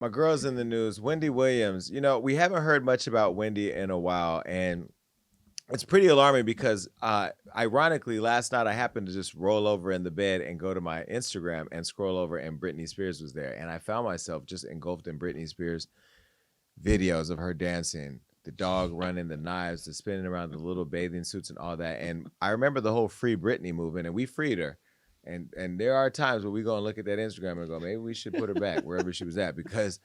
My girl's in the news, Wendy Williams. We haven't heard much about Wendy in a while, and it's pretty alarming because, ironically, last night I happened to just roll over in the bed and go to my Instagram and scroll over, and Britney Spears was there, and I found myself just engulfed in Britney Spears videos of her dancing, the dog running, the knives, the spinning around the little bathing suits, and all that. And I remember the whole Free Britney movement, and we freed her. And there are times where we go and look at that Instagram and go, maybe we should put her back wherever she was at, because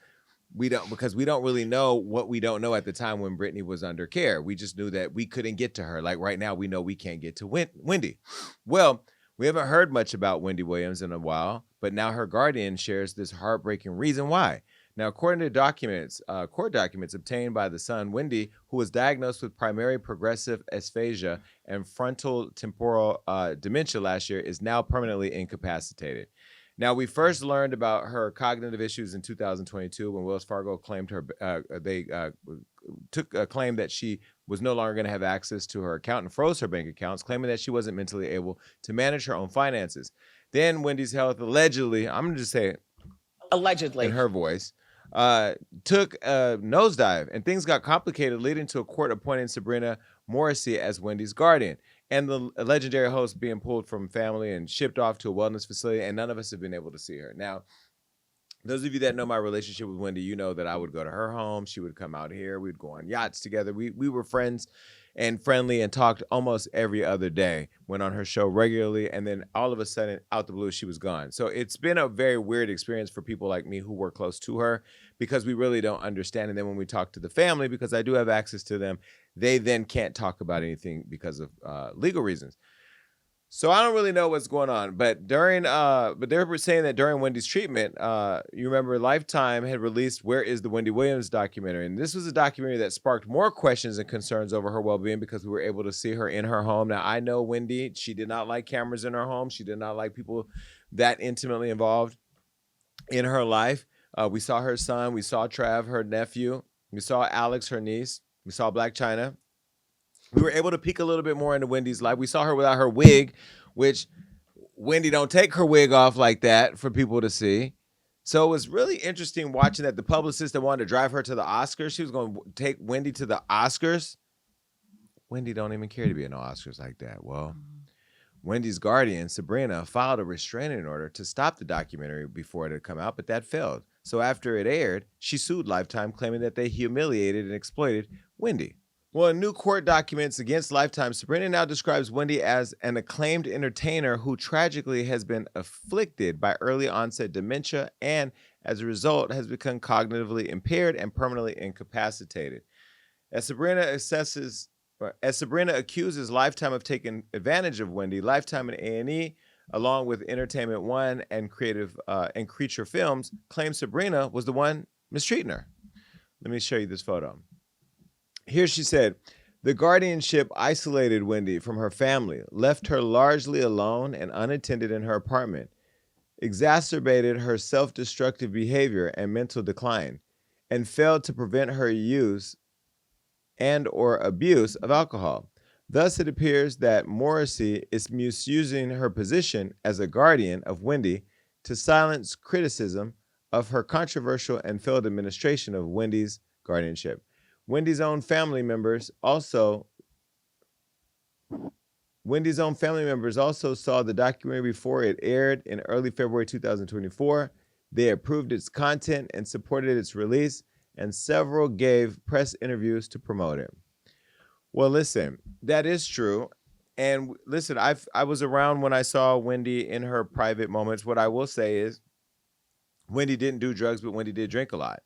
we don't really know what we don't know at the time when Britney was under care. We just knew that we couldn't get to her. Like right now, we know we can't get to Wendy. Well, we haven't heard much about Wendy Williams in a while, but now her guardian shares this heartbreaking reason why. Now, according to court documents obtained by the son, Wendy, who was diagnosed with primary progressive aphasia and frontal temporal dementia last year, is now permanently incapacitated. Now, we first learned about her cognitive issues in 2022 when Wells Fargo claimed they took a claim that she was no longer going to have access to her account and froze her bank accounts, claiming that she wasn't mentally able to manage her own finances. Then Wendy's health allegedly, I'm going to just say it in Allegedly. her voice, took a nosedive, and things got complicated, leading to a court appointing Sabrina Morrissey as Wendy's guardian, and the legendary host being pulled from family and shipped off to a wellness facility, and none of us have been able to see her. Now, those of you that know my relationship with Wendy, you know that I would go to her home. She would come out here. We'd go on yachts together. We were friends and friendly and talked almost every other day, went on her show regularly. And then all of a sudden, out the blue, she was gone. So it's been a very weird experience for people like me who were close to her, because we really don't understand. And then when we talk to the family, because I do have access to them, they then can't talk about anything because of legal reasons. So I don't really know what's going on, but they were saying that during Wendy's treatment, you remember Lifetime had released "Where Is the Wendy Williams" documentary, and this was a documentary that sparked more questions and concerns over her well-being because we were able to see her in her home. Now, I know Wendy; she did not like cameras in her home. She did not like people that intimately involved in her life. We saw her son, we saw Trav, her nephew, we saw Alex, her niece, we saw Black China. We were able to peek a little bit more into Wendy's life. We saw her without her wig, which Wendy don't take her wig off like that for people to see. So it was really interesting watching that the publicist that wanted to drive her to the Oscars, she was going to take Wendy to the Oscars. Wendy don't even care to be in the Oscars like that. Well, Wendy's guardian, Sabrina, filed a restraining order to stop the documentary before it had come out, but that failed. So after it aired, she sued Lifetime, claiming that they humiliated and exploited Wendy. Well, in new court documents against Lifetime, Sabrina now describes Wendy as an acclaimed entertainer who tragically has been afflicted by early onset dementia and, as a result, has become cognitively impaired and permanently incapacitated. As Sabrina accuses Lifetime of taking advantage of Wendy, Lifetime and A&E, along with Entertainment One and Creature Films, claim Sabrina was the one mistreating her. Let me show you this photo. Here she said, the guardianship isolated Wendy from her family, left her largely alone and unattended in her apartment, exacerbated her self-destructive behavior and mental decline, and failed to prevent her use and or abuse of alcohol. Thus, it appears that Morrissey is misusing her position as a guardian of Wendy to silence criticism of her controversial and failed administration of Wendy's guardianship. Wendy's own family members also saw the documentary before it aired in early February 2024. They approved its content and supported its release, and several gave press interviews to promote it. Well, listen, that is true. And listen, I was around when I saw Wendy in her private moments. What I will say is Wendy didn't do drugs, but Wendy did drink a lot.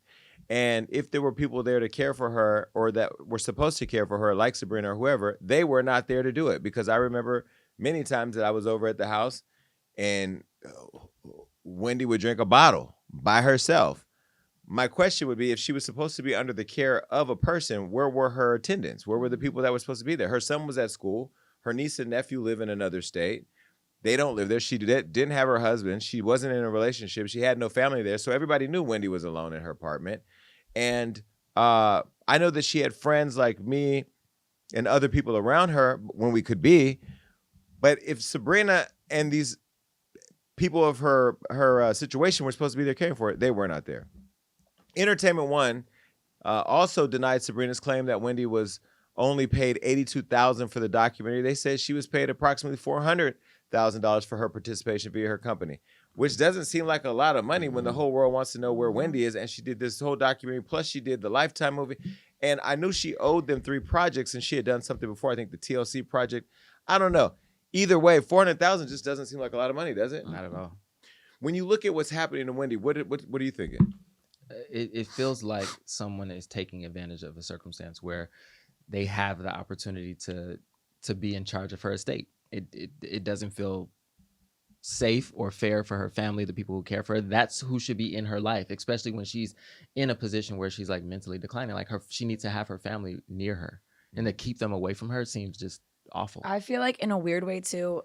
And if there were people there to care for her or that were supposed to care for her, like Sabrina or whoever, they were not there to do it. Because I remember many times that I was over at the house and Wendy would drink a bottle by herself. My question would be, if she was supposed to be under the care of a person, where were her attendants? Where were the people that were supposed to be there? Her son was at school. Her niece and nephew live in another state. They don't live there. She didn't have her husband. She wasn't in a relationship. She had no family there. So everybody knew Wendy was alone in her apartment. And I know that she had friends like me and other people around her when we could be. But if Sabrina and these people of her situation were supposed to be there caring for her, they were not there. Entertainment One also denied Sabrina's claim that Wendy was only paid $82,000 for the documentary. They said she was paid approximately $400,000 for her participation via her company, which doesn't seem like a lot of money when the whole world wants to know where Wendy is. And she did this whole documentary, plus she did the Lifetime movie. And I knew she owed them 3 projects, and she had done something before. I think the TLC project. I don't know. Either way, $400,000 just doesn't seem like a lot of money, does it? Not at all. When you look at what's happening to Wendy, what are you thinking? It feels like someone is taking advantage of a circumstance where they have the opportunity to be in charge of her estate. It doesn't feel safe or fair for her family, the people who care for her. That's who should be in her life, especially when she's in a position where she's like mentally declining. Like she needs to have her family near her, and to keep them away from her seems just awful. I feel like in a weird way too,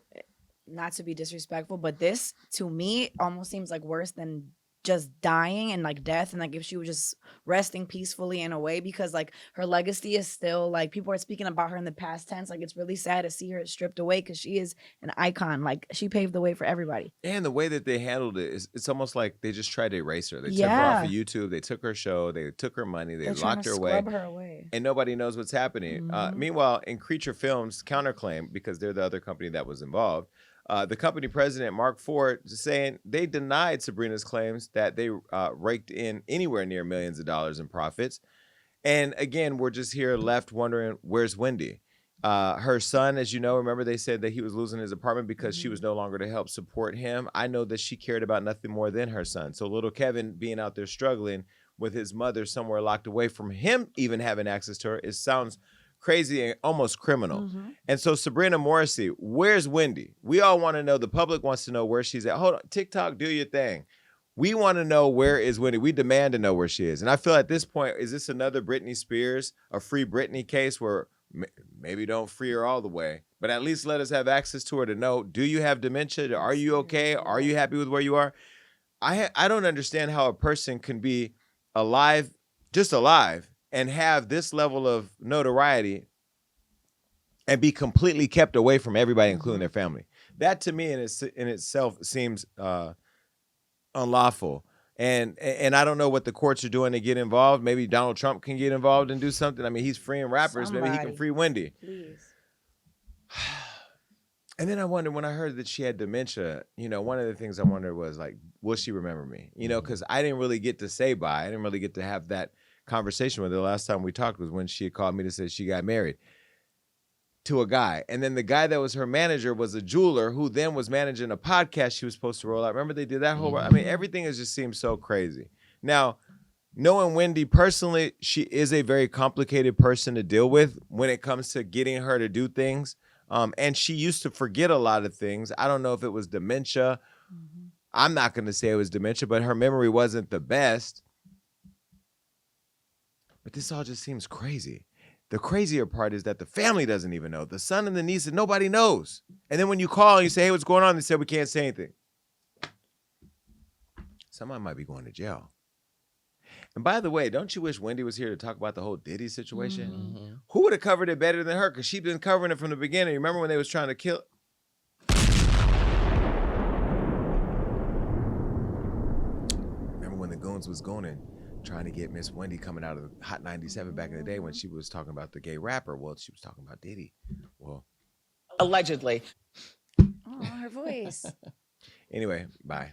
not to be disrespectful, but this to me almost seems like worse than just dying and like death, and like if she was just resting peacefully in a way, because like her legacy is still like people are speaking about her in the past tense. Like it's really sad to see her stripped away because she is an icon. Like she paved the way for everybody. And the way that they handled it is, it's almost like they just tried to erase her. They took her off of YouTube. They took her show. They took her money. They locked her away. And nobody knows what's happening. Meanwhile, in Creature Films' counterclaim, because they're the other company that was involved, the company president, Mark Ford, is saying they denied Sabrina's claims that they raked in anywhere near millions of dollars in profits. And again, we're just here left wondering, where's Wendy? Her son, as you know, remember they said that he was losing his apartment because she was no longer to help support him. I know that she cared about nothing more than her son. So little Kevin being out there struggling with his mother somewhere locked away from him even having access to her, it sounds crazy and almost criminal. And so Sabrina Morrissey, where's Wendy? We all want to know. The public wants to know where she's at. Hold on, TikTok, do your thing. We want to know where is Wendy. We demand to know where she is. And I feel at this point, is this another Britney Spears, a Free Britney case where maybe don't free her all the way, but at least let us have access to her to know, do you have dementia? Are you okay? Are you happy with where you are? I don't understand how a person can be alive, just alive, and have this level of notoriety and be completely kept away from everybody, including their family. That to me in itself seems unlawful. And I don't know what the courts are doing to get involved. Maybe Donald Trump can get involved and do something. I mean, he's freeing rappers. Maybe he can free Wendy. Please. And then I wondered, when I heard that she had dementia, you know, one of the things I wondered was like, will she remember me? You know, because I didn't really get to say bye. I didn't really get to have that conversation with her. The last time we talked was when she had called me to say she got married to a guy. And then the guy that was her manager was a jeweler who then was managing a podcast she was supposed to roll out. Remember they did that whole, I mean, everything has just seemed so crazy. Now, knowing Wendy personally, she is a very complicated person to deal with when it comes to getting her to do things. And she used to forget a lot of things. I don't know if it was dementia. I'm not going to say it was dementia, but her memory wasn't the best. But this all just seems crazy. The crazier part is that the family doesn't even know. The son and the niece, nobody knows. And then when you call and you say, hey, what's going on? They said, we can't say anything. Somebody might be going to jail. And by the way, don't you wish Wendy was here to talk about the whole Diddy situation? Who would have covered it better than her? Because she's been covering it from the beginning. Remember when they was trying to kill... Remember when the goons was going in, trying to get Miss Wendy coming out of Hot 97 back in the day when she was talking about the gay rapper? Well, she was talking about Diddy. Well, allegedly. Oh, her voice. Anyway, bye.